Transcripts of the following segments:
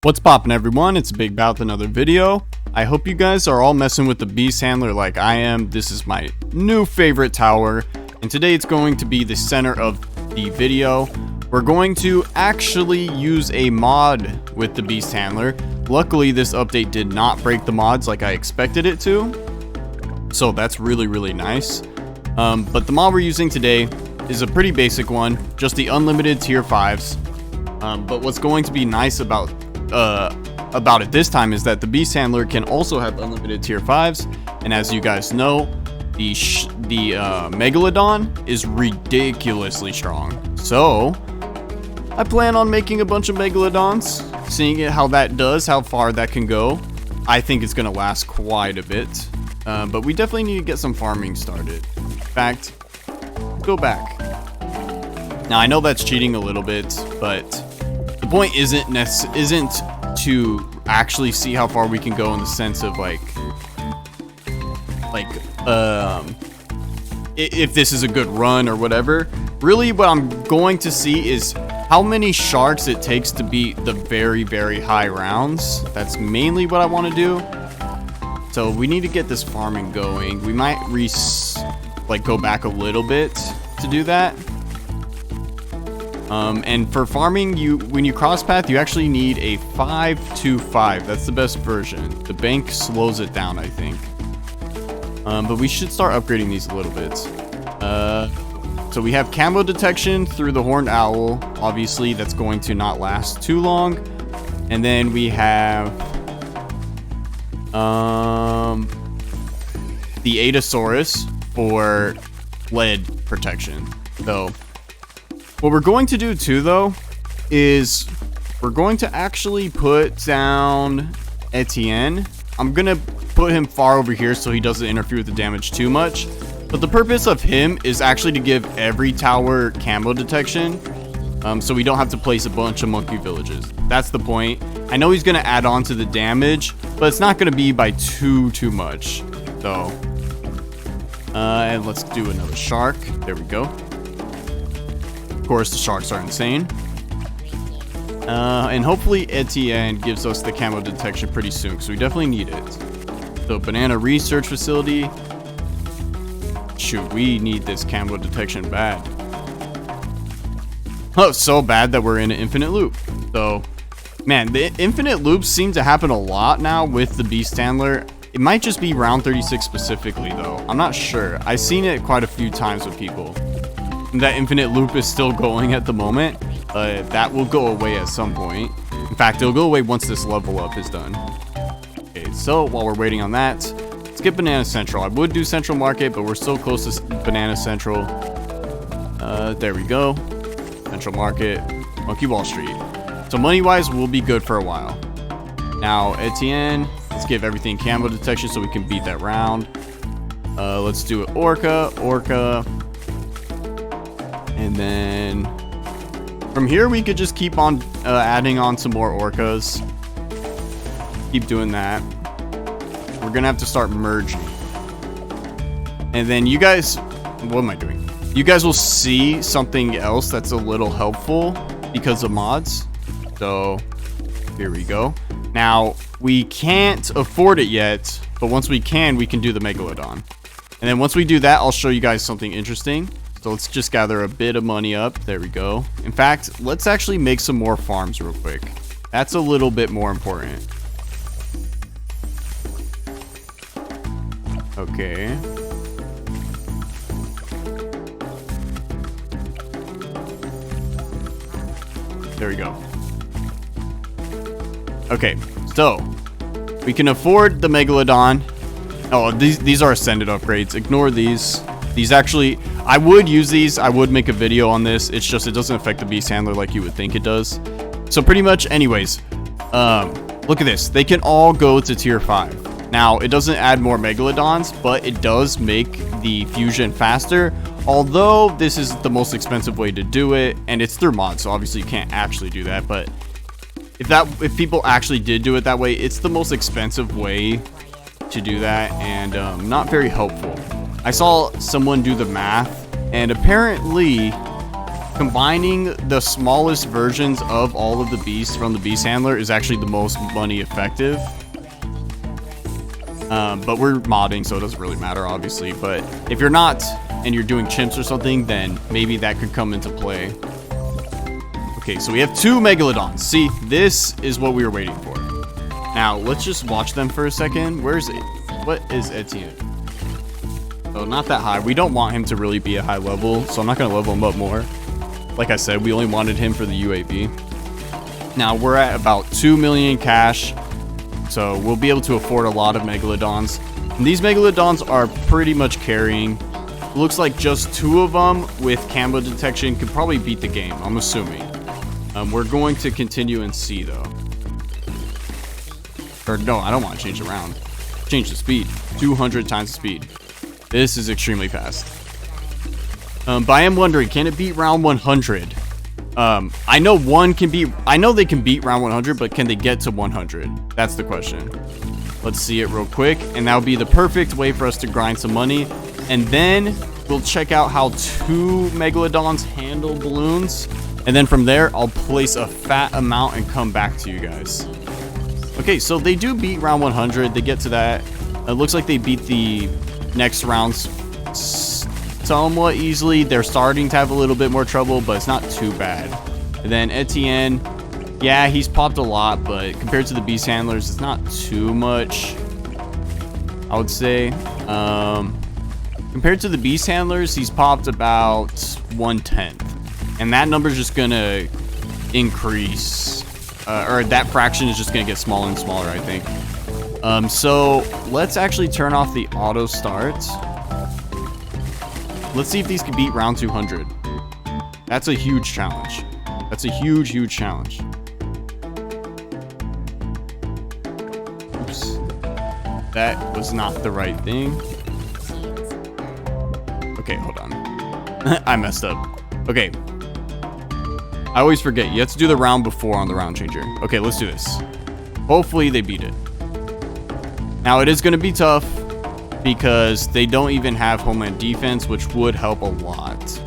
What's poppin', everyone? It's Big B.A.D with another video. I hope you guys are all messing with the beast handler like I am. This is my new favorite tower, and today it's going to be the center of the video. We're going to actually use a mod with the beast handler. Luckily, this update did not break the mods like I expected it to, so that's really nice. But the mod we're using today is a pretty basic one, just the unlimited tier 5s. But what's going to be nice about it this time is that the beast handler can also have unlimited tier 5s, and as you guys know, the Megalodon is ridiculously strong. So I plan on making a bunch of Megalodons, seeing how that does, how far that can go. I think it's gonna last quite a bit, but we definitely need to get some farming started. In fact, go back. Now I know that's cheating a little bit, but the point isn't to actually see how far we can go in the sense of if this is a good run or whatever. Really, what I'm going to see is how many sharks it takes to beat the very high rounds. That's mainly what I want to do. So we need to get this farming going. We might go back a little bit to do that. And for farming, when you cross path, you actually need a 5-2-5. That's the best version. The bank slows it down, I think. But we should start upgrading these a little bit. So we have camo detection through the horned owl. Obviously, that's going to not last too long. And then we have the Adasaurus for lead protection. So what we're going to do too, though, is we're going to actually put down Etienne. I'm going to put him far over here so he doesn't interfere with the damage too much. But the purpose of him is actually to give every tower camo detection, so we don't have to place a bunch of monkey villages. That's the point. I know he's going to add on to the damage, but it's not going to be by too much. So, and let's do another shark. There we go. Of course, the sharks are insane. And hopefully Etienne gives us the camo detection pretty soon, because we definitely need it. So banana research facility. Shoot, we need this camo detection bad. Oh, so bad that we're in an infinite loop. So, man, the infinite loops seem to happen a lot now with the beast handler. It might just be round 36 specifically, though. I'm not sure. I've seen it quite a few times with people. That infinite loop is still going at the moment. That will go away at some point. In fact, it'll go away once this level up is done. Okay, so while we're waiting on that, let's get Banana Central. I would do Central Market, but we're so close to Banana Central. There we go. Central Market, Monkey Wall Street. So money-wise, we'll be good for a while. Now, Etienne, let's give everything camo detection so we can beat that round. Let's do it Orca. And then from here, we could just keep on adding on some more orcas. Keep doing that. We're going to have to start merging. And then you guys, what am I doing? You guys will see something else that's a little helpful because of mods. So here we go. Now, we can't afford it yet, but once we can do the Megalodon. And then once we do that, I'll show you guys something interesting. So let's just gather a bit of money up. There we go. In fact, let's actually make some more farms real quick. That's a little bit more important. Okay. There we go. Okay, so we can afford the Megalodon. Oh, these are ascended upgrades. Ignore these. These actually, I would use these. I would make a video on this. It's just it doesn't affect the beast handler like you would think it does. So pretty much, anyways, look at this. They can all go to tier 5. Now, it doesn't add more Megalodons, but it does make the fusion faster. Although this is the most expensive way to do it, and it's through mods, so obviously you can't actually do that. But if people actually did do it that way, it's the most expensive way to do that, and not very helpful. I saw someone do the math, and apparently combining the smallest versions of all of the beasts from the beast handler is actually the most money effective. But we're modding, so it doesn't really matter, obviously. But if you're not, and you're doing chimps or something, then maybe that could come into play. Okay, so we have 2 Megalodons. See, this is what we were waiting for. Now, let's just watch them for a second. Where's it? What is Etienne? Oh, not that high. We don't want him to really be a high level, so I'm not going to level him up more. Like I said, we only wanted him for the UAV. Now, we're at about 2 million cash, so we'll be able to afford a lot of Megalodons. And these Megalodons are pretty much carrying. It looks like just 2 of them with camo detection could probably beat the game, I'm assuming. We're going to continue and see, though. Or no, I don't want to change around. Change the speed. 200 times the speed. This is extremely fast. But I am wondering, can it beat round 100? I know they can beat round 100, but can they get to 100? That's the question. Let's see it real quick, and that'll be the perfect way for us to grind some money. And then we'll check out how 2 Megalodons handle balloons. And then from there, I'll place a fat amount and come back to you guys. Okay, so they do beat round 100. They get to that. It looks like they beat the next rounds somewhat easily. They're starting to have a little bit more trouble, but it's not too bad. And then Etienne, yeah, he's popped a lot, but compared to the beast handlers, it's not too much, I would say. Compared to the beast handlers, he's popped about 1/10. And that number is just gonna increase, or that fraction is just gonna get smaller and smaller, I think. So let's actually turn off the auto start. Let's see if these can beat round 200. That's a huge challenge. That's a huge, huge challenge. Oops. That was not the right thing. Okay, hold on. I messed up. Okay. I always forget. You have to do the round before on the round changer. Okay, let's do this. Hopefully they beat it. Now, it is going to be tough because they don't even have homeland defense, which would help a lot.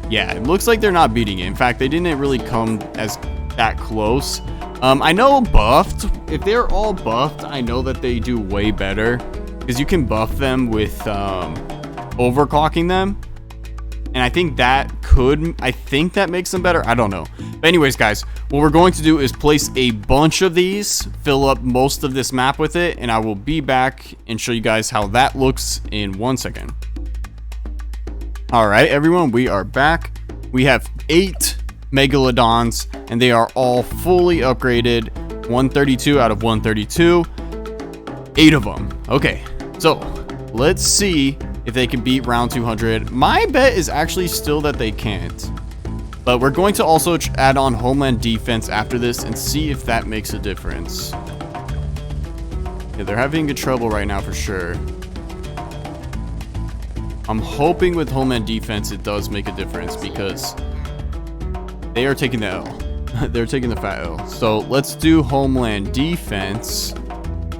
Yeah, it looks like they're not beating it. In fact, they didn't really come as that close. I know buffed. If they're all buffed, I know that they do way better because you can buff them with overclocking them. And I think that makes them better. I don't know. But anyways, guys, what we're going to do is place a bunch of these, fill up most of this map with it, and I will be back and show you guys how that looks in 1 second. All right, everyone, we are back. We have 8 Megalodons, and they are all fully upgraded. 132 out of 132. 8 of them. Okay, so let's see if they can beat round 200. My bet is actually still that they can't. But we're going to also add on homeland defense after this and see if that makes a difference. Yeah, they're having good trouble right now for sure. I'm hoping with homeland defense it does make a difference because they are taking the L. They're taking the fat L. So let's do homeland defense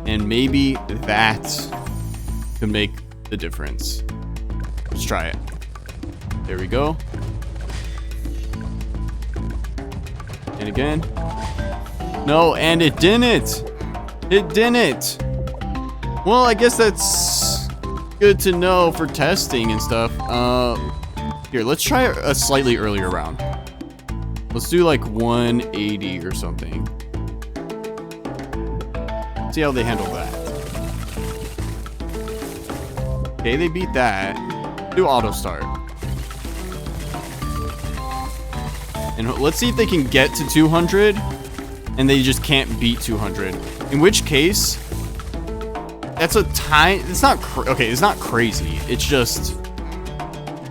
and maybe that could make the difference. Let's try it. There we go. And again. No, and it didn't. It didn't. Well, I guess that's good to know for testing and stuff. Here, let's try a slightly earlier round. Let's do like 180 or something. See how they handle that. Okay, they beat that. Do auto start. And let's see if they can get to 200 and they just can't beat 200. In which case, that's a tiny, it's not, okay, it's not crazy. It's just,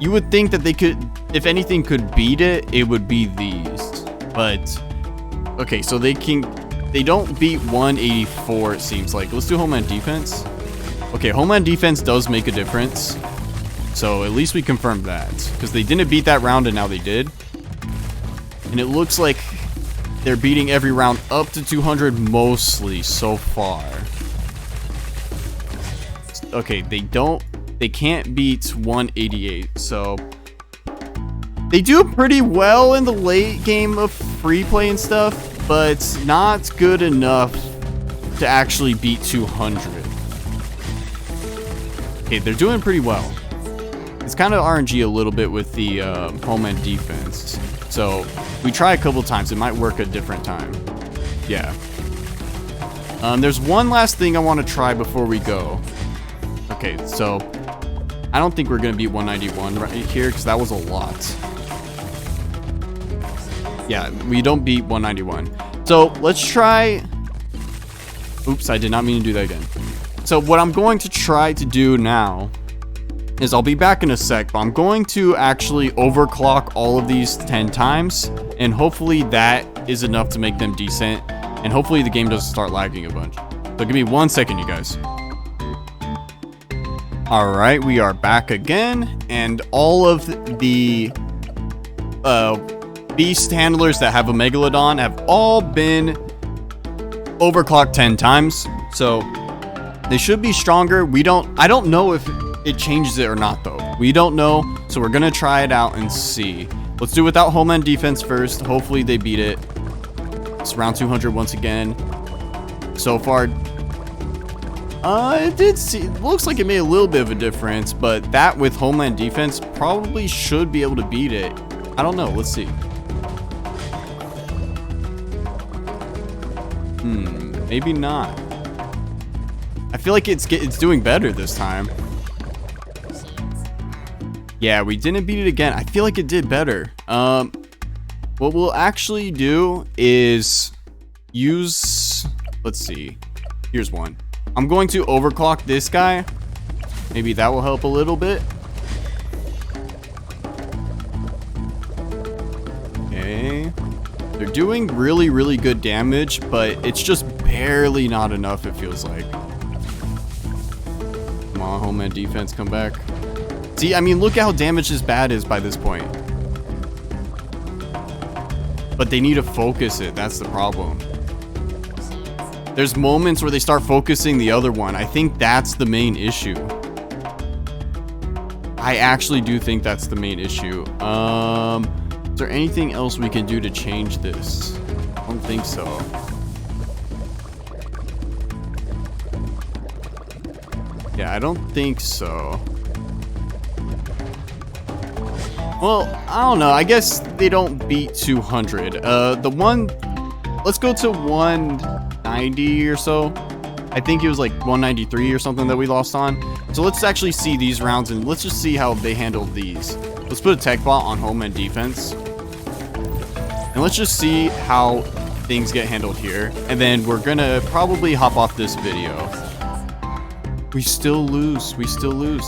you would think that they could, if anything could beat it, it would be these. But, okay, so they don't beat 184, it seems like. Let's do homeland defense. Okay, homeland defense does make a difference. So at least we confirmed that. Because they didn't beat that round and now they did. And it looks like they're beating every round up to 200 mostly so far. Okay, they can't beat 188. So They do pretty well in the late game of free play and stuff, but not good enough to actually beat 200. Okay, they're doing pretty well. It's kind of RNG a little bit with the home end defense. So we try a couple times. It might work a different time. Yeah. There's one last thing I want to try before we go. Okay, so I don't think we're going to beat 191 right here because that was a lot. Yeah, we don't beat 191. So let's try... Oops, I did not mean to do that again. So what I'm going to try to do now is I'll be back in a sec, but I'm going to actually overclock all of these 10 times, and hopefully that is enough to make them decent, and hopefully the game doesn't start lagging a bunch. So give me 1 second, you guys. Alright, we are back again, and all of the beast handlers that have a Megalodon have all been overclocked 10 times, so they should be stronger. I don't know if it changes it or not though. We don't know, so we're gonna try it out and see. Let's do without home end defense first. Hopefully they beat it. It's round 200 once again. So far, it looks like it made a little bit of a difference, but that with homeland defense probably should be able to beat it. I don't know. Let's see. Maybe not. I feel like it's doing better this time. Yeah, we didn't beat it again. I feel like it did better. What we'll actually do is use... Let's see. Here's one. I'm going to overclock this guy. Maybe that will help a little bit. Okay. They're doing really, really good damage, but it's just barely not enough, it feels like. Come on, homeland defense, come back. See, I mean, look at how damaged this B.A.D is by this point. But they need to focus it. That's the problem. There's moments where they start focusing the other one. I think that's the main issue. I actually do think that's the main issue. Is there anything else we can do to change this? I don't think so. Yeah, I don't think so. Well, I don't know. I guess they don't beat 200. Let's go to 190 or so. I think it was like 193 or something that we lost on. So let's actually see these rounds and let's just see how they handled these. Let's put a tech bot on home and defense. And let's just see how things get handled here. And then we're gonna probably hop off this video. We still lose. We still lose.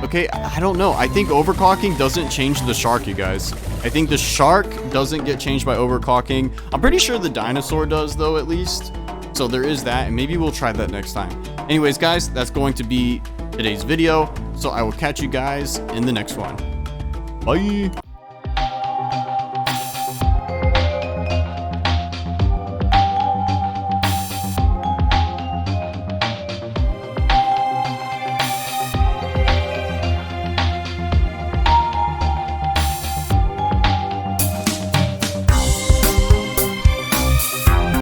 Okay, I don't know. I think overclocking doesn't change the shark, you guys. I think the shark doesn't get changed by overclocking. I'm pretty sure the dinosaur does, though, at least. So there is that, and maybe we'll try that next time. Anyways, guys, that's going to be today's video. So I will catch you guys in the next one. Bye.